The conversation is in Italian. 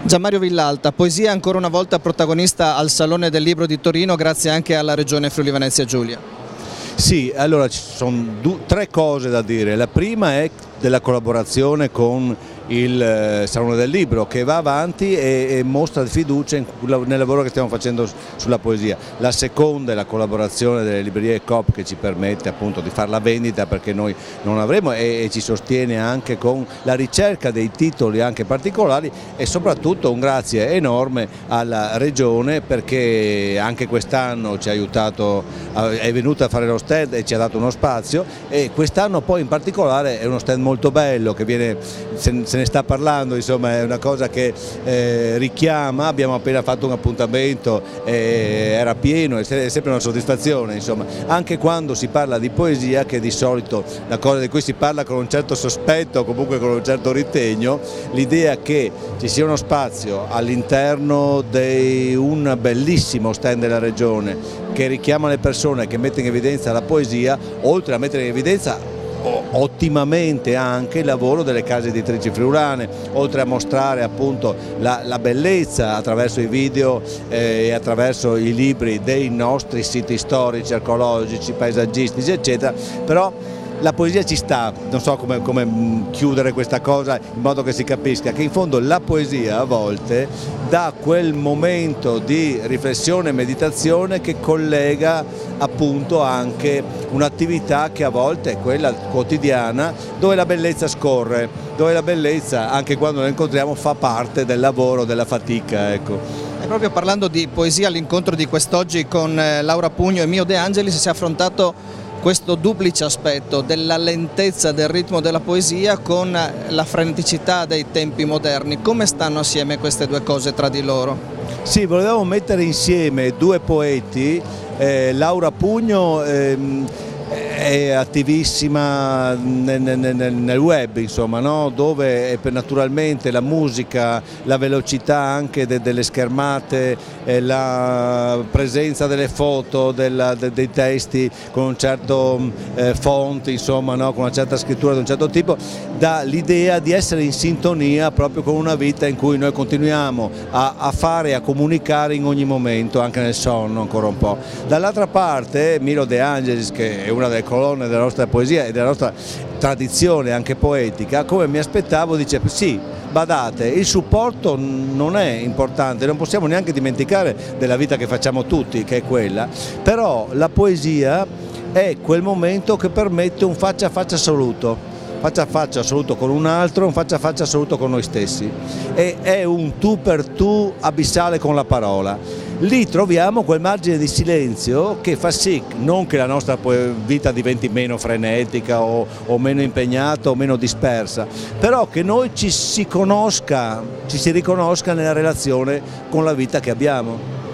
Gianmario Villalta, poesia ancora una volta protagonista al Salone del Libro di Torino grazie anche alla Regione Friuli Venezia Giulia. Sì, allora ci sono tre cose da dire. La prima è della collaborazione con il Salone del Libro, che va avanti e mostra fiducia nel lavoro che stiamo facendo sulla poesia. La seconda è la collaborazione delle librerie Coop, che ci permette appunto di fare la vendita, perché noi non avremo, e ci sostiene anche con la ricerca dei titoli anche particolari, e soprattutto un grazie enorme alla Regione, perché anche quest'anno ci ha aiutato, è venuta a fare lo stand e ci ha dato uno spazio, e quest'anno poi in particolare è uno stand molto bello che viene, se ne sta parlando, insomma è una cosa che richiama. Abbiamo appena fatto un appuntamento, era pieno, è sempre una soddisfazione, insomma, anche quando si parla di poesia, che di solito la cosa di cui si parla con un certo sospetto, comunque con un certo ritegno. L'idea che ci sia uno spazio all'interno di un bellissimo stand della Regione che richiama le persone, che mette in evidenza la poesia, oltre a mettere in evidenza ottimamente anche il lavoro delle case editrici friulane, oltre a mostrare appunto la bellezza attraverso i video e attraverso i libri dei nostri siti storici, archeologici, paesaggistici eccetera. Però la poesia ci sta, non so come chiudere questa cosa in modo che si capisca che in fondo la poesia a volte dà quel momento di riflessione e meditazione che collega appunto anche un'attività che a volte è quella quotidiana, dove la bellezza scorre, dove la bellezza, anche quando la incontriamo, fa parte del lavoro, della fatica, ecco. E proprio parlando di poesia, all'incontro di quest'oggi con Laura Pugno e Mio De Angelis si è affrontato questo duplice aspetto della lentezza del ritmo della poesia con la freneticità dei tempi moderni. Come stanno assieme queste due cose tra di loro? Sì, volevamo mettere insieme due poeti. Laura Pugno è attivissima nel web, insomma, no? Dove naturalmente la musica, la velocità anche delle schermate, la presenza delle foto, dei testi con un certo font, insomma, no? Con una certa scrittura di un certo tipo, dà l'idea di essere in sintonia proprio con una vita in cui noi continuiamo a fare e a comunicare in ogni momento, anche nel sonno ancora un po'. Dall'altra parte Milo De Angelis, che è una delle colonne della nostra poesia e della nostra tradizione anche poetica, come mi aspettavo, dice sì, badate, il supporto non è importante, non possiamo neanche dimenticare della vita che facciamo tutti, che è quella, però la poesia è quel momento che permette un faccia a faccia assoluto. Faccia a faccia assoluto con un altro, un faccia a faccia assoluto con noi stessi, e è un tu per tu abissale con la parola. Lì troviamo quel margine di silenzio che fa sì non che la nostra vita diventi meno frenetica o meno impegnata o meno dispersa, però che noi ci si riconosca nella relazione con la vita che abbiamo.